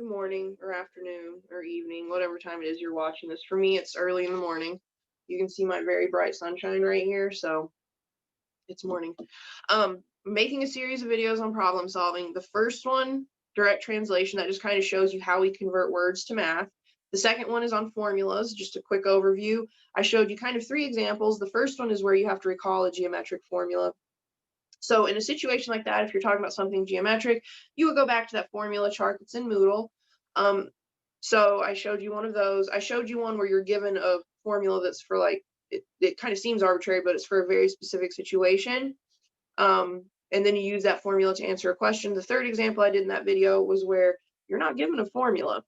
Good morning or afternoon or evening, whatever time it is you're watching this. For me, it's early in the morning. You can see my very bright sunshine right here, so it's morning. Making a series of videos on problem solving. The first one, direct translation, that just kind of shows you how we convert words to math. The second one is on formulas, just a quick overview. I showed you kind of three examples. The first one is where you have to recall a geometric formula. So in a situation like that, if you're talking about something geometric, you would go back to that formula chart that's in Moodle. Um, so I showed you one of those. I showed you one where you're given a formula that's for like, it kind of seems arbitrary, but it's for a very specific situation. And then you use that formula to answer a question. The third example I did in that video was where you're not given a formula.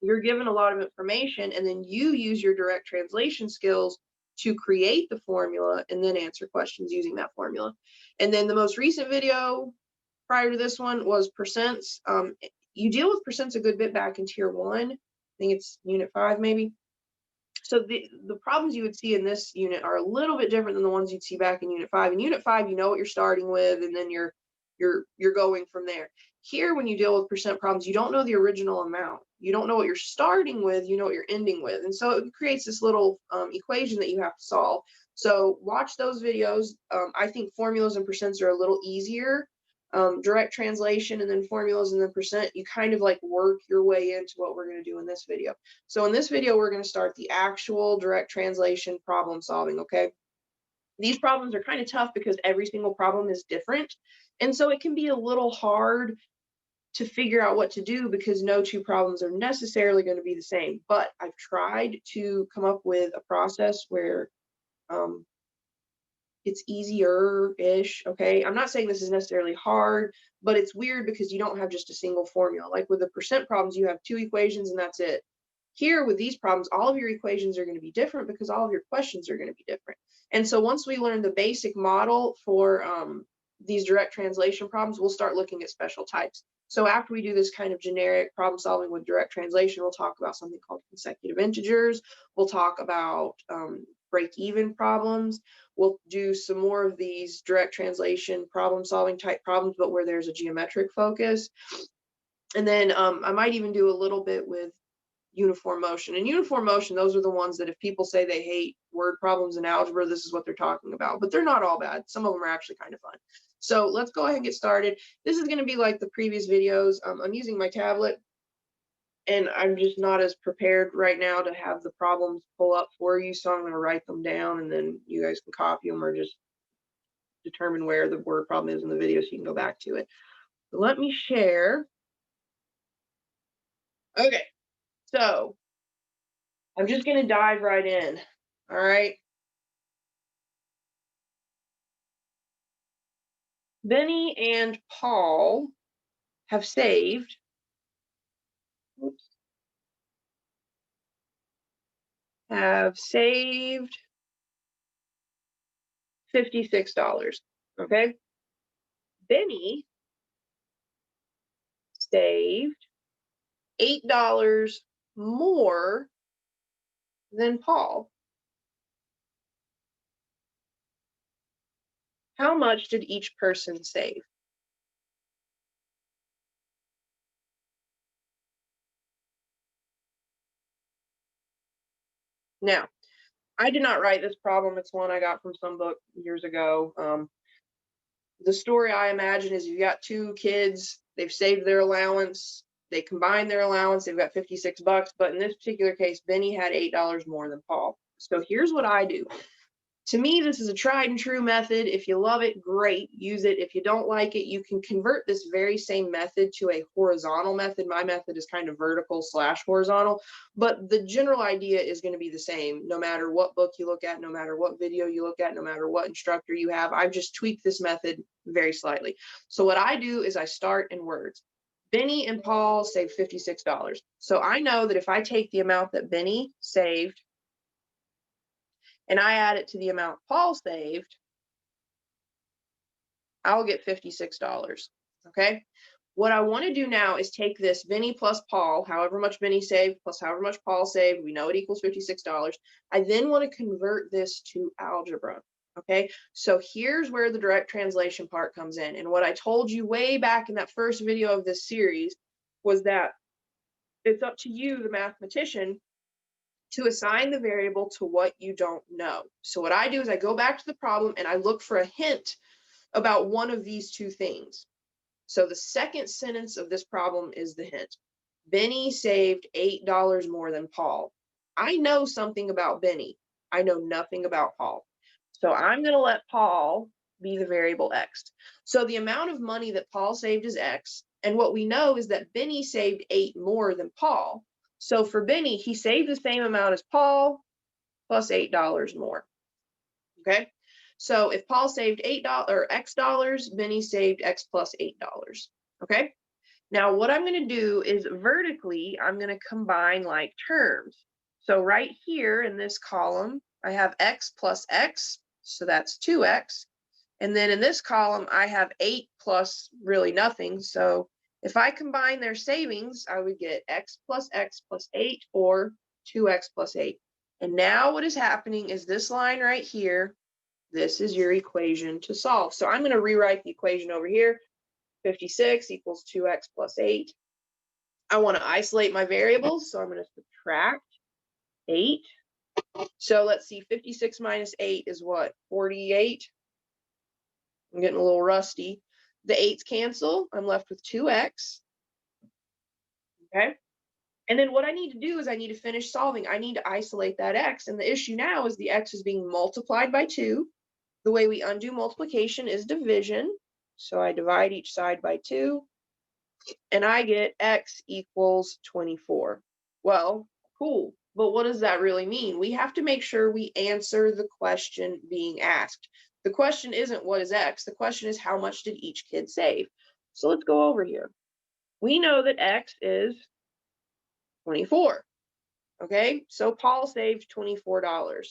You're given a lot of information, and then you use your direct translation skills to create the formula and then answer questions using that formula. And then the most recent video prior to this one was percents. You deal with percents a good bit back in tier 1. I think it's unit 5 maybe. So the problems you would see in this unit are a little bit different than the ones you'd see back in unit 5. In unit 5, you know what you're starting with, and then you're going from there. Here, when you deal with percent problems, you don't know the original amount. You don't know what you're starting with, you know what you're ending with. And so it creates this little equation that you have to solve. So watch those videos. I think formulas and percents are a little easier. Direct translation and then formulas and then percent, you kind of like work your way into what we're going to do in this video. So in this video, we're going to start the actual direct translation problem solving, okay? These problems are kind of tough because every single problem is different. And so it can be a little hard to figure out what to do because no two problems are necessarily going to be the same. But I've tried to come up with a process where it's easier-ish, okay? I'm not saying this is necessarily hard, but it's weird because you don't have just a single formula. Like with the percent problems, you have 2 equations and that's it. Here with these problems, all of your equations are going to be different because all of your questions are going to be different. And so once we learn the basic model for these direct translation problems, we'll start looking at special types. So after we do this kind of generic problem solving with direct translation, we'll talk about something called consecutive integers. We'll talk about break-even problems. We'll do some more of these direct translation problem solving type problems, but where there's a geometric focus. And then I might even do a little bit with uniform motion. And uniform motion, those are the ones that if people say they hate word problems in algebra, this is what they're talking about. But they're not all bad. Some of them are actually kind of fun. So let's go ahead and get started. This is going to be like the previous videos. I'm using my tablet, and I'm just not as prepared right now to have the problems pull up for you. So I'm going to write them down, and then you guys can copy them or just determine where the word problem is in the video so you can go back to it. So let me share. Okay, so I'm just going to dive right in. All right. Benny and Paul have saved, oops, have saved $56. Okay. Benny saved $8 more than Paul. How much did each person save? Now, I did not write this problem. It's one I got from some book years ago. The story I imagine is you've got 2 kids, they've saved their allowance, they combine their allowance, they've got $56, but in this particular case, Benny had $8 more than Paul. So here's what I do. To me, this is a tried and true method. If you love it, great, use it. If you don't like it, you can convert this very same method to a horizontal method. My method is kind of vertical / horizontal, but the general idea is going to be the same no matter what book you look at, no matter what video you look at, no matter what instructor you have. I've just tweaked this method very slightly. So what I do is I start in words. Benny and Paul saved $56. So I know that if I take the amount that Benny saved and I add it to the amount Paul saved, I'll get $56. Okay. What I want to do now is take this Benny plus Paul, however much Benny saved plus however much Paul saved, we know it equals $56. I then want to convert this to algebra. Okay, so here's where the direct translation part comes in. And what I told you way back in that first video of this series was that it's up to you, the mathematician, to assign the variable to what you don't know. So what I do is I go back to the problem and I look for a hint about one of these two things. So the second sentence of this problem is the hint. Benny saved $8 more than Paul. I know something about Benny. I know nothing about Paul. So I'm going to let Paul be the variable X. So the amount of money that Paul saved is X. And what we know is that Benny saved 8 more than Paul. So for Benny, he saved the same amount as Paul plus $8 more. Okay. So if Paul saved $8 or X dollars, Benny saved X plus $8. Okay. Now what I'm going to do is vertically, I'm going to combine like terms. So right here in this column, I have X plus X. So that's 2X. And then in this column, I have 8 plus really nothing. So if I combine their savings, I would get X plus 8 or 2X plus 8. And now what is happening is this line right here, this is your equation to solve. So I'm going to rewrite the equation over here. 56 equals 2X plus 8. I want to isolate my variables, so I'm going to subtract 8. So let's see, 56 minus 8 is what? 48. I'm getting a little rusty. The 8's cancel. I'm left with 2X. Okay. And then what I need to do is I need to finish solving. I need to isolate that X. And the issue now is the X is being multiplied by 2. The way we undo multiplication is division. So I divide each side by 2. And I get X equals 24. Well, cool. But what does that really mean? We have to make sure we answer the question being asked. The question isn't what is X? The question is how much did each kid save? So let's go over here. We know that X is 24. Okay, so Paul saved $24.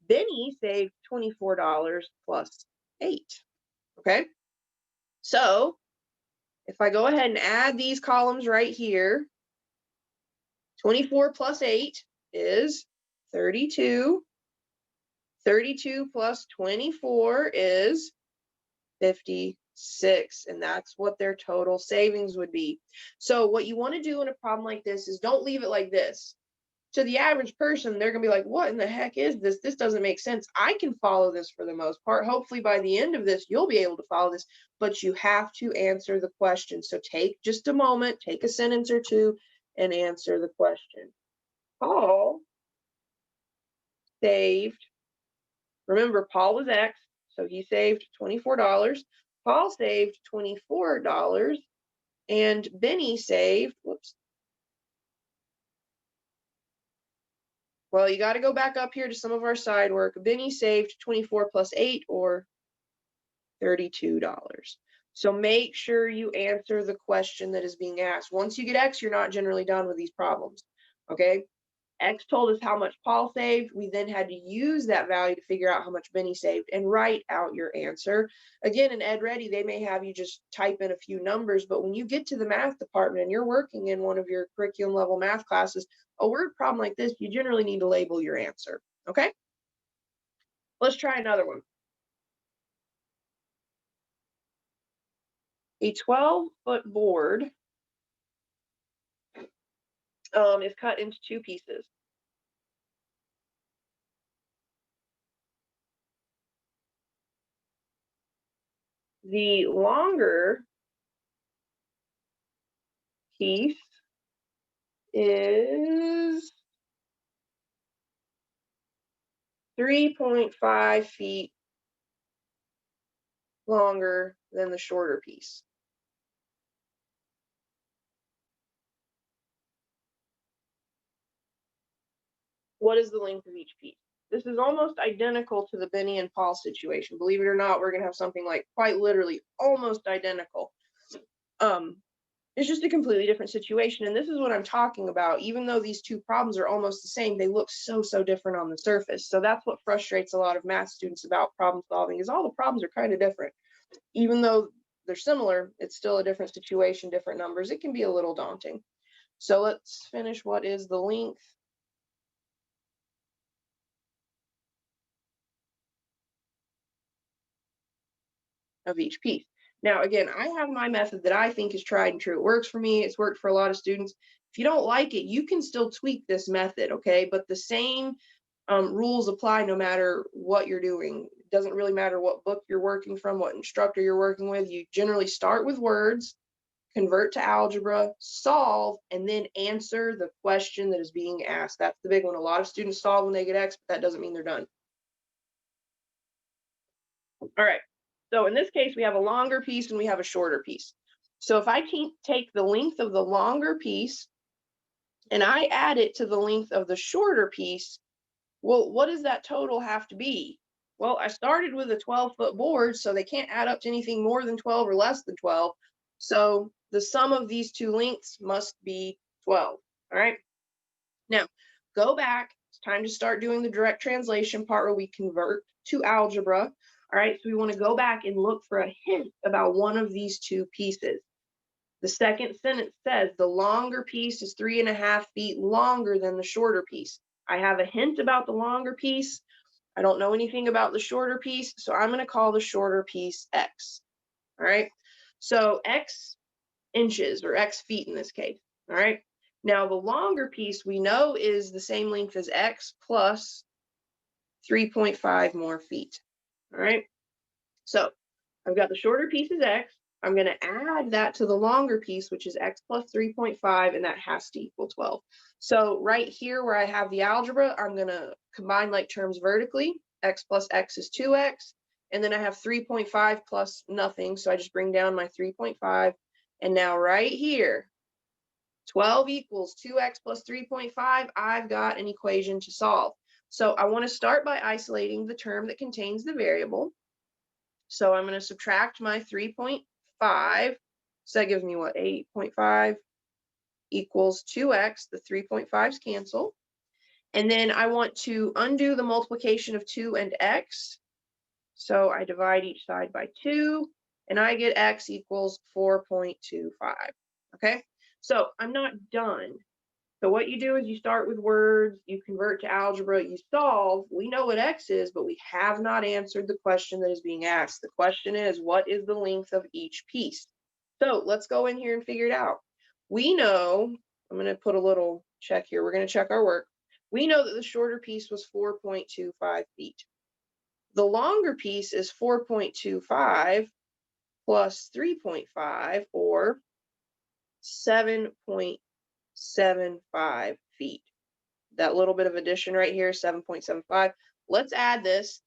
Benny saved $24 plus 8. Okay, so if I go ahead and add these columns right here, 24 plus 8 is 32. 32 plus 24 is 56, and that's what their total savings would be. So what you want to do in a problem like this is don't leave it like this. To the average person, they're going to be like, what in the heck is this? This doesn't make sense. I can follow this for the most part. Hopefully by the end of this, you'll be able to follow this, but you have to answer the question. So take just a moment, take a sentence or two, and answer the question. Paul saved, remember, Paul was X, so he saved $24. Paul saved $24, and Benny saved, whoops. Well, you got to go back up here to some of our side work. Benny saved 24 plus 8 or $32. So make sure you answer the question that is being asked. Once you get X, you're not generally done with these problems. Okay? X told us how much Paul saved. We then had to use that value to figure out how much Benny saved and write out your answer. Again, in Ed Ready, they may have you just type in a few numbers, but when you get to the math department and you're working in one of your curriculum level math classes, a word problem like this, you generally need to label your answer. Okay? Let's try another one. A 12-foot board is cut into 2 pieces. The longer piece is 3.5 feet longer than the shorter piece. What is the length of each piece? This is almost identical to the Benny and Paul situation. Believe it or not, we're going to have something like quite literally almost identical. It's just a completely different situation. And this is what I'm talking about. Even though these two problems are almost the same, they look so different on the surface. So that's what frustrates a lot of math students about problem solving is all the problems are kind of different. Even though they're similar, it's still a different situation, different numbers. It can be a little daunting. So let's finish. What is the length of each piece? Now, again, I have my method that I think is tried and true. It works for me. It's worked for a lot of students. If you don't like it, you can still tweak this method, okay? But the same rules apply no matter what you're doing. It doesn't really matter what book you're working from, what instructor you're working with. You generally start with words, convert to algebra, solve, and then answer the question that is being asked. That's the big one. A lot of students solve when they get X, but that doesn't mean they're done. All right. So in this case, we have a longer piece and we have a shorter piece. So if I take the length of the longer piece and I add it to the length of the shorter piece, well, what does that total have to be? Well, I started with a 12-foot board, so they can't add up to anything more than 12 or less than 12. So the sum of these two lengths must be 12. All right. Now, go back. It's time to start doing the direct translation part where we convert to algebra. All right. So we want to go back and look for a hint about one of these two pieces. The second sentence says the longer piece is 3.5 feet longer than the shorter piece. I have a hint about the longer piece. I don't know anything about the shorter piece, so I'm going to call the shorter piece X. All right. So X inches or X feet in this case. All right. Now the longer piece we know is the same length as X plus 3.5 more feet. All right. So I've got the shorter piece is X. I'm going to add that to the longer piece, which is X plus 3.5, and that has to equal 12. So right here where I have the algebra, I'm going to combine like terms vertically. X plus X is 2X. And then I have 3.5 plus nothing. So I just bring down my 3.5. And now right here, 12 equals 2X plus 3.5. I've got an equation to solve. So I want to start by isolating the term that contains the variable. So I'm going to subtract my 3.5. So that gives me what? 8.5 equals 2X. The 3.5's cancel. And then I want to undo the multiplication of 2 and X. So I divide each side by 2, and I get X equals 4.25. Okay? So I'm not done. So what you do is you start with words, you convert to algebra, you solve. We know what X is, but we have not answered the question that is being asked. The question is, what is the length of each piece? So let's go in here and figure it out. We know, I'm going to put a little check here. We're going to check our work. We know that the shorter piece was 4.25 feet. The longer piece is 4.25 plus 3.5, or 7.75 feet. That little bit of addition right here, 7.75. Let's add this.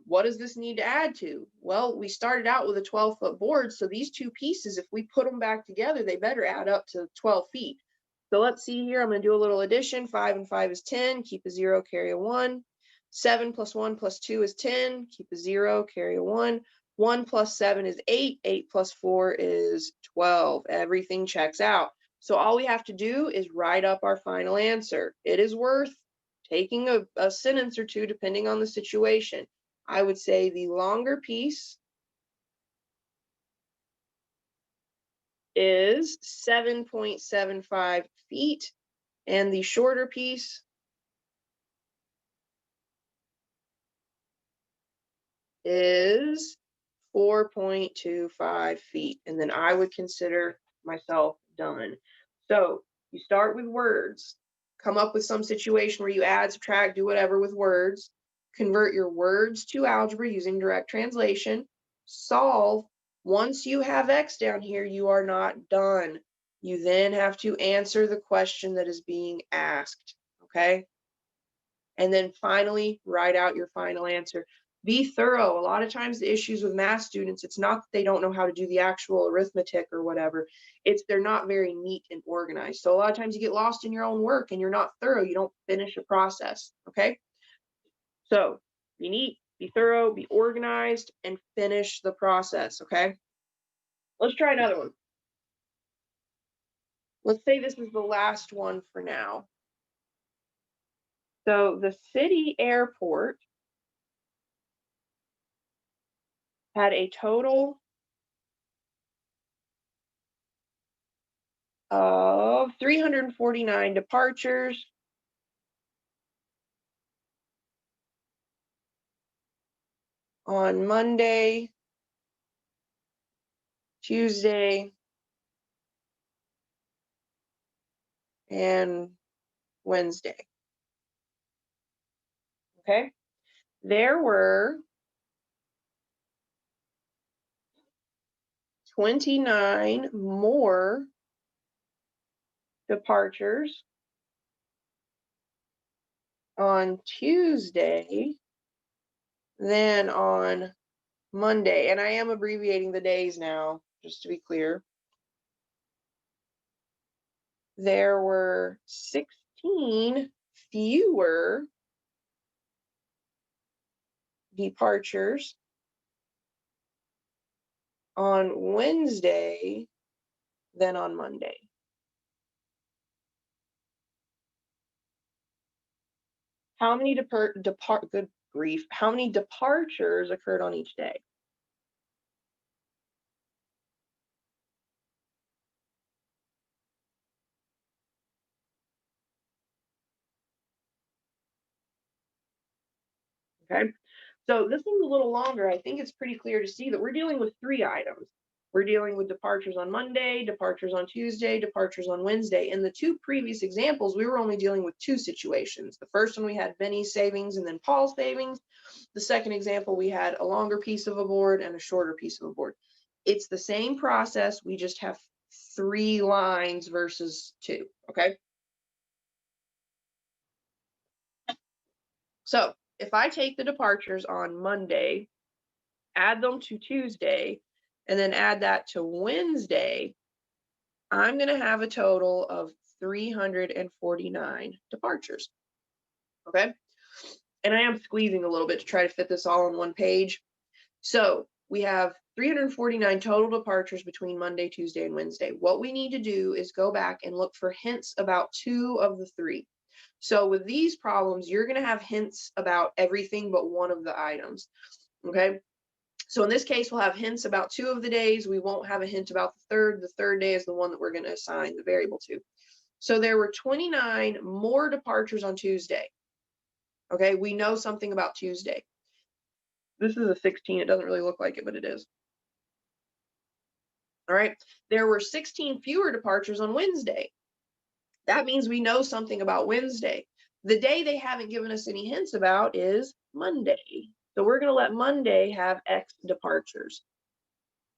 What does this need to add to? Well, we started out with a 12-foot board, so these two pieces, if we put them back together, they better add up to 12 feet. So let's see here. I'm going to do a little addition. 5 and 5 is 10. Keep a 0, carry a 1. 7 plus 1 plus 2 is 10. Keep a 0, carry a 1. 1 plus 7 is 8. 8 plus 4 is 12. Everything checks out. So all we have to do is write up our final answer. It is worth taking a sentence or two depending on the situation. I would say the longer piece is 7.75 feet, and the shorter piece is 4.25 feet. And then I would consider myself done. So you start with words, come up with some situation where you add, subtract, do whatever with words, convert your words to algebra using direct translation, solve. Once you have X down here, you are not done. You then have to answer the question that is being asked, okay? And then finally, write out your final answer. Be thorough. A lot of times the issues with math students, it's not that they don't know how to do the actual arithmetic or whatever. It's they're not very neat and organized. So a lot of times you get lost in your own work and you're not thorough. You don't finish a process, okay? So be neat, be thorough, be organized, and finish the process, okay? Let's try another one. Let's say this is the last one for now. So the city airport had a total of 349 departures, on Monday, Tuesday, and Wednesday. Okay. There were 29 more departures on Tuesday than on Monday. And I am abbreviating the days now, just to be clear. There were 16 fewer departures on Wednesday than on Monday. How many good grief, how many departures occurred on each day? Okay, so this one's a little longer. I think it's pretty clear to see that we're dealing with 3 items. We're dealing with departures on Monday, departures on Tuesday, departures on Wednesday. In the 2 previous examples, we were only dealing with 2 situations. The first one we had Benny's savings and then Paul's savings. The second example, we had a longer piece of a board and a shorter piece of a board. It's the same process. We just have 3 lines versus 2, okay? So if I take the departures on Monday, add them to Tuesday, and then add that to Wednesday, I'm going to have a total of 349 departures. Okay. And I am squeezing a little bit to try to fit this all on one page. So we have 349 total departures between Monday, Tuesday, and Wednesday. What we need to do is go back and look for hints about 2 of the 3. So with these problems, you're going to have hints about everything but one of the items. Okay. So in this case, we'll have hints about 2 of the days. We won't have a hint about the third. The third day is the one that we're going to assign the variable to. So there were 29 more departures on Tuesday. Okay, we know something about Tuesday. This is a 16. It doesn't really look like it, but it is. All right, there were 16 fewer departures on Wednesday. That means we know something about Wednesday. The day they haven't given us any hints about is Monday. So we're going to let Monday have X departures.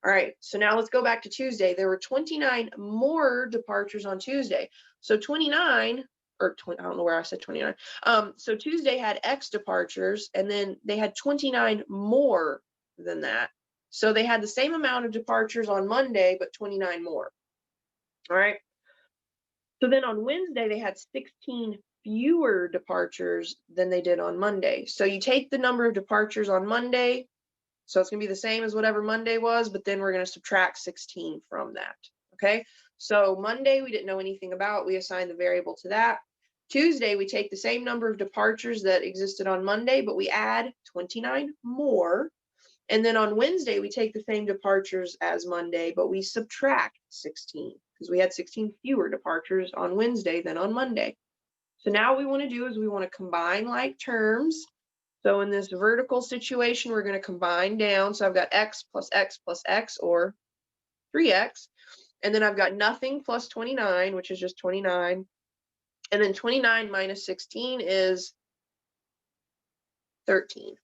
All right, so now let's go back to Tuesday. There were 29 more departures on Tuesday. So 29, or 20, I don't know where I said 29. So Tuesday had X departures, and then they had 29 more than that. So they had the same amount of departures on Monday, but 29 more. All right. So then on Wednesday, they had 16 fewer departures than they did on Monday. So you take the number of departures on Monday, so it's going to be the same as whatever Monday was, but then we're going to subtract 16 from that. Okay, so Monday we didn't know anything about. We assigned the variable to that. Tuesday, we take the same number of departures that existed on Monday, but we add 29 more. And then on Wednesday, we take the same departures as Monday, but we subtract 16 because we had 16 fewer departures on Wednesday than on Monday. So now what we want to do is we want to combine like terms. So in this vertical situation, we're going to combine down. So I've got x plus x plus x, or 3x. And then I've got nothing plus 29, which is just 29. And then 29 minus 16 is 13.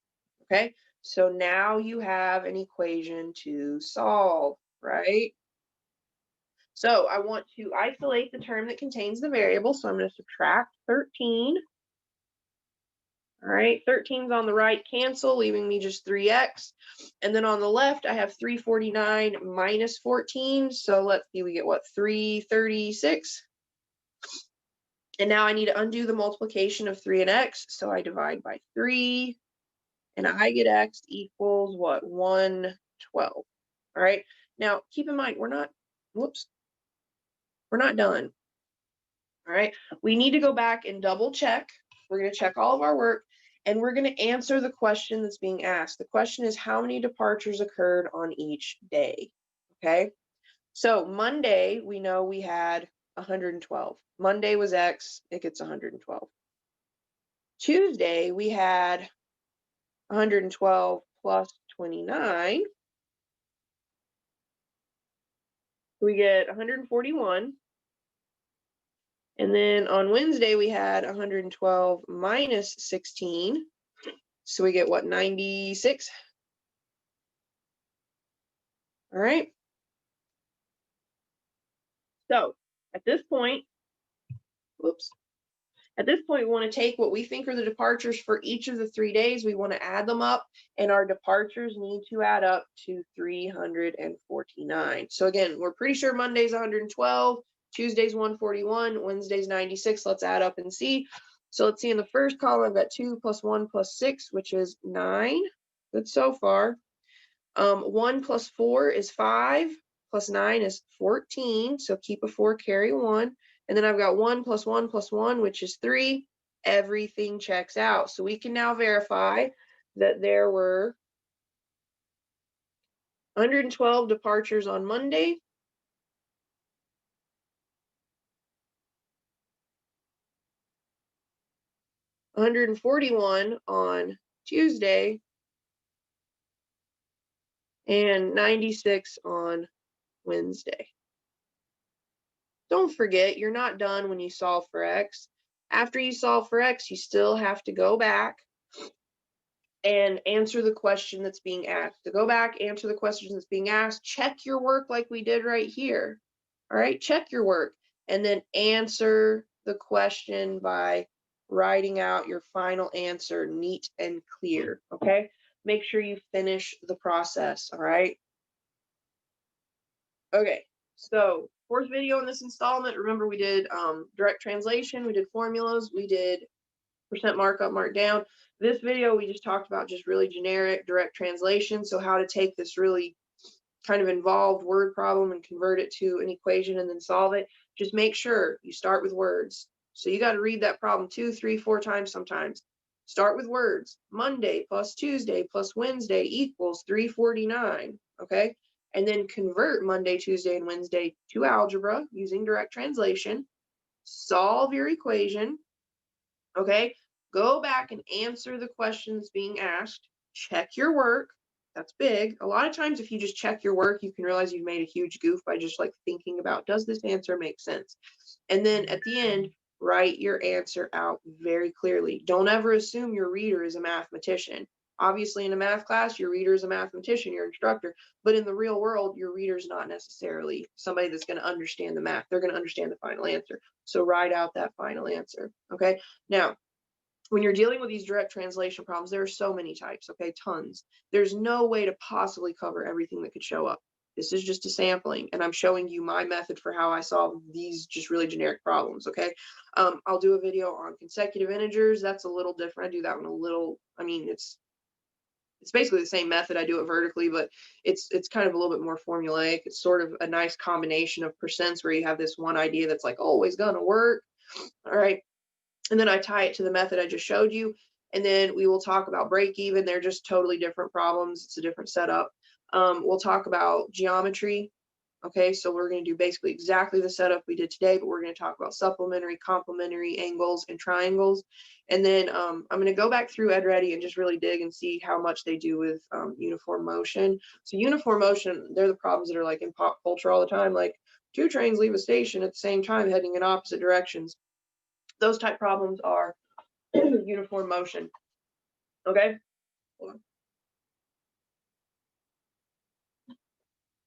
Okay, so now you have an equation to solve, right? So I want to isolate the term that contains the variable. So I'm going to subtract 13. All right, 13's on the right, cancel, leaving me just 3x. And then on the left, I have 349 minus 14. So let's see, we get what, 336? And now I need to undo the multiplication of 3 and x. So I divide by 3. And I get x equals what? 112. All right, now keep in mind, we're not done. All right, we need to go back and double check. We're going to check all of our work, and we're going to answer the question that's being asked. The question is, how many departures occurred on each day? Okay, so Monday, we know we had 112. Monday was X, it gets 112. Tuesday, we had 112 plus 29. We get 141. And then on Wednesday, we had 112 minus 16. So we get what, 96? All right. So at this point, whoops. At this point, we want to take what we think are the departures for each of the 3 days. We want to add them up, and our departures need to add up to 349. So again, we're pretty sure Monday's 112, Tuesday's 141, Wednesday's 96. Let's add up and see. So let's see, in the first column, I've got 2 plus 1 plus 6, which is 9. Good so far. 1 plus 4 is 5, plus 9 is 14. So keep a 4, carry 1. And then I've got 1 plus 1 plus 1, which is 3. Everything checks out. So we can now verify that there were 112 departures on Monday, 141 on Tuesday, and 96 on Wednesday. Don't forget, you're not done when you solve for X. After you solve for X, you still have to go back and answer the question that's being asked. To go back, answer the question that's being asked, check your work like we did right here. All right, check your work, and then answer the question by writing out your final answer neat and clear, okay? Make sure you finish the process, all right? Okay, so fourth video in this installment, remember we did direct translation, we did formulas, we did percent markup, markdown. This video, we just talked about just really generic direct translation. So how to take this really kind of involved word problem and convert it to an equation and then solve it. Just make sure you start with words. So you got to read that problem 2, 3, 4 times sometimes. Start with words. Monday plus Tuesday plus Wednesday equals 349. Okay. And then convert Monday, Tuesday, and Wednesday to algebra using direct translation. Solve your equation. Okay, go back and answer the questions being asked. Check your work. That's big. A lot of times, if you just check your work, you can realize you've made a huge goof by just like thinking about, does this answer make sense? And then at the end, write your answer out very clearly. Don't ever assume your reader is a mathematician. Obviously, in a math class, your reader is a mathematician, your instructor. But in the real world, your reader is not necessarily somebody that's going to understand the math. They're going to understand the final answer. So write out that final answer. Okay. Now, when you're dealing with these direct translation problems, there are so many types, okay, tons. There's no way to possibly cover everything that could show up. This is just a sampling, and I'm showing you my method for how I solve these just really generic problems, okay? I'll do a video on consecutive integers. That's a little different. I do that one a little, I mean, it's basically the same method. I do it vertically, but it's kind of a little bit more formulaic. It's sort of a nice combination of percents where you have this one idea that's like always gonna work, all right? And then I tie it to the method I just showed you. And then we will talk about break even. They're just totally different problems. It's a different setup. We'll talk about geometry. Okay, so we're going to do basically exactly the setup we did today, but we're going to talk about supplementary, complementary, angles, and triangles. And then I'm going to go back through EdReady and just really dig and see how much they do with uniform motion. So uniform motion, they're the problems that are like in pop culture all the time, like 2 trains leave a station at the same time heading in opposite directions. Those type problems are uniform motion. Okay.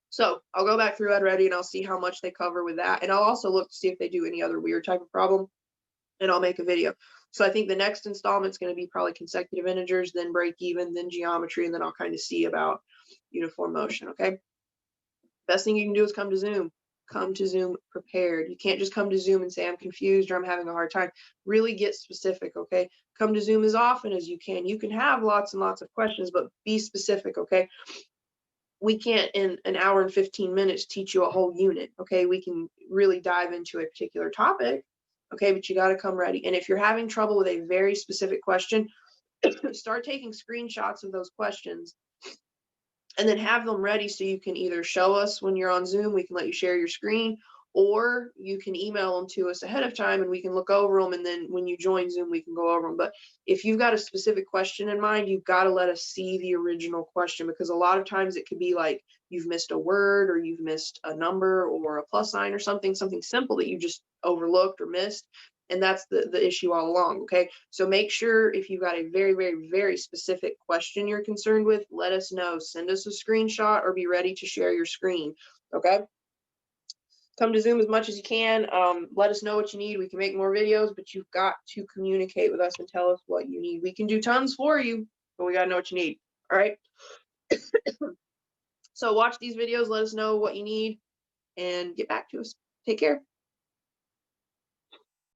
So I'll go back through EdReady and I'll see how much they cover with that. And I'll also look to see if they do any other weird type of problem, and I'll make a video. So I think the next installment is going to be probably consecutive integers, then break even, then geometry, and then I'll kind of see about uniform motion. Okay. Best thing you can do is come to Zoom. Come to Zoom prepared. You can't just come to Zoom and say, I'm confused or I'm having a hard time. Really get specific, okay? Come to Zoom as often as you can. You can have lots and lots of questions, but be specific, okay? We can't, in an hour and 15 minutes, teach you a whole unit, okay? We can really dive into a particular topic, okay? But you got to come ready. And if you're having trouble with a very specific question, start taking screenshots of those questions and then have them ready so you can either show us when you're on Zoom, we can let you share your screen, or you can email them to us ahead of time and we can look over them. And then when you join Zoom, we can go over them. But if you've got a specific question in mind, you've got to let us see the original question, because a lot of times it could be like you've missed a word, or you've missed a number or a plus sign or something simple that you just overlooked or missed. And that's the issue all along. Okay. So make sure if you've got a very, very, very specific question you're concerned with, let us know. Send us a screenshot or be ready to share your screen. Okay. Come to Zoom as much as you can. Let us know what you need. We can make more videos, but you've got to communicate with us and tell us what you need. We can do tons for you, but we got to know what you need. All right. So watch these videos. Let us know what you need and get back to us. Take care.